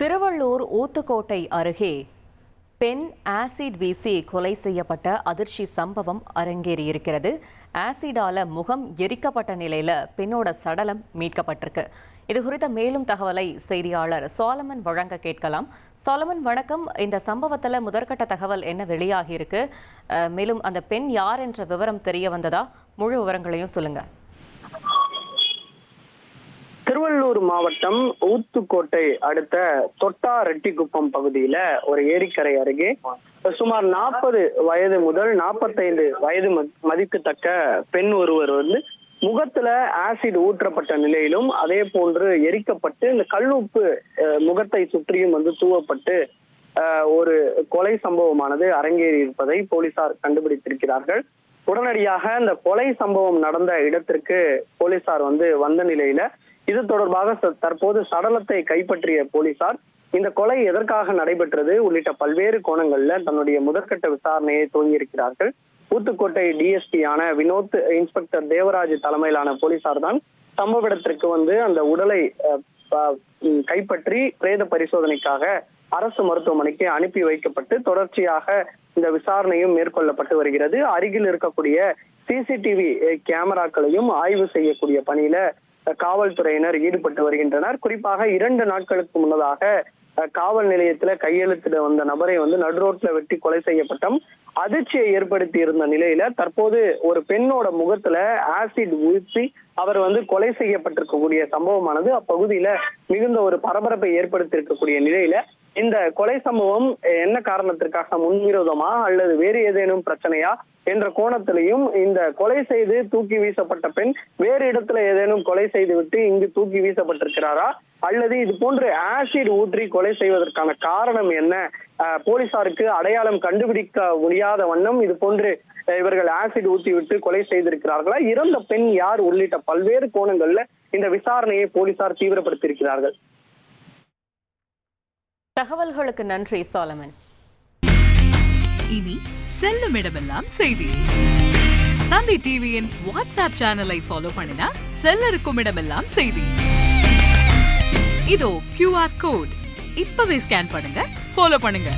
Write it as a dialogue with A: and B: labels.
A: திருவள்ளூர் ஊத்துக்கோட்டை அருகே பெண் ஆசிட் வீசி கொலை செய்யப்பட்ட அதிர்ச்சி சம்பவம் அரங்கேறியிருக்கிறது. ஆசிடால முகம் எரிக்கப்பட்ட நிலையில பெண்ணோட சடலம் மீட்கப்பட்டிருக்கு. இது குறித்த மேலும் தகவலை செய்தியாளர் சாலமன் வழங்க கேட்கலாம். சாலமன், வணக்கம். இந்த சம்பவத்துல முதற்கட்ட தகவல் என்ன வெளியாகி இருக்கு? மேலும் அந்த பெண் யார் என்ற விவரம் தெரிய வந்ததா? முழு விவரங்களையும் சொல்லுங்க.
B: திருவள்ளூர் மாவட்டம் ஊத்துக்கோட்டை அடுத்த தொட்டாரெட்டிக்குப்பம் பகுதியில ஒரு ஏரிக்கரை அருகே சுமார் 40 வயது முதல் 45 வயது மதிக்கத்தக்க பெண் ஒருவர் முகத்துல ஆசிட் ஊற்றப்பட்ட நிலையிலும் அதே போன்று எரிக்கப்பட்டு இந்த கல்லுப்பு முகத்தை சுற்றியும் தூவப்பட்டு ஒரு கொலை சம்பவமானது அரங்கேறி இருப்பதை போலீசார் கண்டுபிடித்திருக்கிறார்கள். உடனடியாக இந்த கொலை சம்பவம் நடந்த இடத்திற்கு போலீசார் வந்த நிலையில இது தொடர்பாக தற்போது சடலத்தை கைப்பற்றிய போலீசார் இந்த கொலை எதற்காக நடைபெற்றது உள்ளிட்ட பல்வேறு கோணங்கள்ல தன்னுடைய முதற்கட்ட விசாரணையை துவங்கியிருக்கிறார்கள். ஊத்துக்கோட்டை டிஎஸ்பியான வினோத், இன்ஸ்பெக்டர் தேவராஜ் தலைமையிலான போலீசார் தான் சம்பவ இடத்திற்கு அந்த உடலை கைப்பற்றி பிரேத பரிசோதனைக்காக அரசு மருத்துவமனைக்கு அனுப்பி வைக்கப்பட்டு தொடர்ச்சியாக இந்த விசாரணையும் மேற்கொள்ளப்பட்டு வருகிறது. அருகில் இருக்கக்கூடிய சிசிடிவி கேமராக்களையும் ஆய்வு செய்யக்கூடிய பணியில காவல்துறையினர் ஈடுபட்டு வருகின்றனர். குறிப்பாக 2 நாட்களுக்கு முன்னதாக காவல் நிலையத்துல கையெழுத்திட வந்த நபரை நடுரோட்ல வெட்டி கொலை செய்யப்பட்டும் அதிர்ச்சியை ஏற்படுத்தி இருந்த நிலையில தற்போது ஒரு பெண்ணோட முகத்துல ஆசிட் ஊற்றி அவர் கொலை செய்யப்பட்டிருக்கக்கூடிய சம்பவமானது அப்பகுதியில மிகுந்த ஒரு பரபரப்பை ஏற்படுத்தி இருக்கக்கூடிய நிலையில இந்த கொலை சம்பவம் என்ன காரணத்திற்காக முன்விரோதமா அல்லது வேறு ஏதேனும் பிரச்சனையா என்ற கோணத்திலையும் இந்த கொலை செய்து தூக்கி வீசப்பட்ட பெண் வேறு இடத்துல ஏதேனும் கொலை செய்து விட்டு இங்கு தூக்கி வீசப்பட்டிருக்கிறாரா அல்லது இது போன்று ஆசிட் ஊற்றி கொலை செய்வதற்கான காரணம் என்ன, போலீசாருக்கு அடையாளம் கண்டுபிடிக்க முடியாத வண்ணம் இது போன்று இவர்கள் ஆசிட் ஊற்றி விட்டு கொலை செய்திருக்கிறார்களா, இறந்த பெண் யார் உள்ளிட்ட பல்வேறு கோணங்கள்ல இந்த விசாரணையை போலீசார் தீவிரப்படுத்தியிருக்கிறார்கள்.
A: தகவல்களுக்கு நன்றி சாலமன்.
C: இனி செல்லும் இடமெல்லாம் செய்தி. தந்தை டிவியின் வாட்ஸ்அப் சேனலை ஃபாலோ பண்ணினா செல்ல இருக்கும் இடமெல்லாம் செய்தி. இதோ QR கோட் இப்பவே ஸ்கேன் பண்ணுங்க, ஃபாலோ பண்ணுங்க.